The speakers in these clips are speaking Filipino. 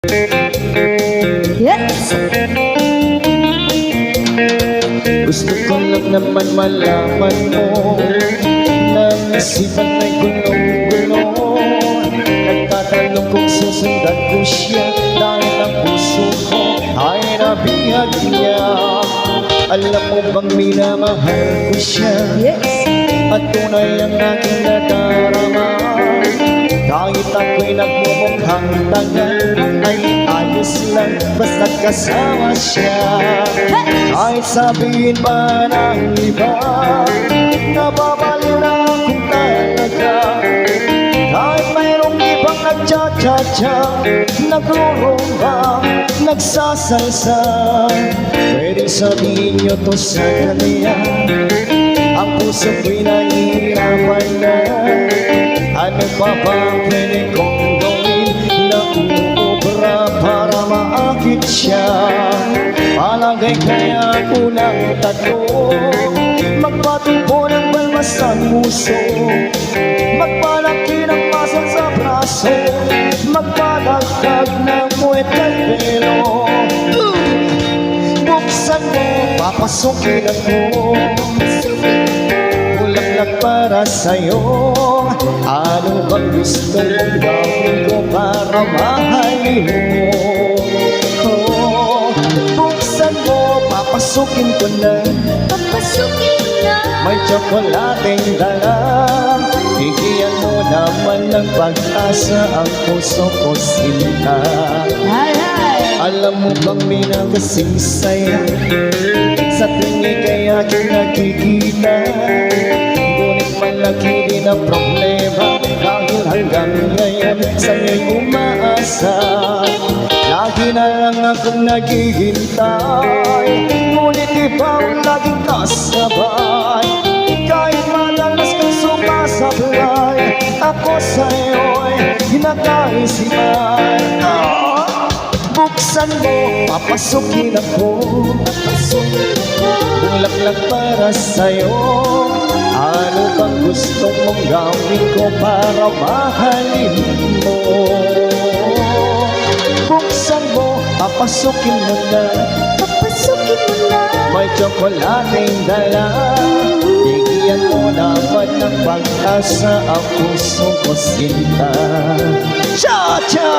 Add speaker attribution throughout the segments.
Speaker 1: Yes!
Speaker 2: Gusto ko lang naman malaman mo na isipan ay gulong-gulong. Nagtatanong kung susundan ko siya dahil ang puso ko ay nabihag niya. Alam mo bang minamahal ko siya?
Speaker 1: Yes!
Speaker 2: At tunay ang aking nadarama. Kahit ako'y nagmumukhang tanga, ay ayos lang basta't kasama siya. Kahit sabihin pa ng iba, nababaliw na akong talaga. Kahit mayroong ibang nagcha-cha-cha, nagrurumba, nagsasalsa, pwede sabihin nyo to sa kanya. Ang puso ko'y nahihirapan na. Ano pa ba pwede kong gawin na uubra para maakit siya? Palagay kaya ko ng tatlo, magpatubo ng balmas sa puso, magpalaki ng masal sa braso, magpadagdag ng puwet at pelo. Buksan mo, papasukin ako, bulaklak para sa'yo. Ano bang gusto mong gawin ko para mahalin mo? Oh, buksan mo, papasukin ko na.
Speaker 1: Papasukin mo na.
Speaker 2: May tsokolating dala. Bigyan mo naman ng pag-asa ang puso ko, sinta. Alam mo bang minakasing saya sa tuwing kaya aking nakikita? Ngunit malaki din ang problema dahil hanggang ngayon sa'yo'y umaasa. Lagi na lang akong naghihintay, ngunit iba ang laging kasabay. Kahit madalas kang sumasablay, ako sa'yo'y nakaisipan. Buksan mo, papasukin ako, bulaklak para sa'yo. Ano bang gusto mong gawin ko para mahalin mo? Buksan mo, papasukin mo na.
Speaker 1: Papasukin mo na.
Speaker 2: May tsokolating dala. Bigyan mo naman ng pag-asa ang puso ko, sinta. Cha-cha!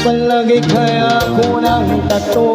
Speaker 2: Palagi kaya ko ng tato,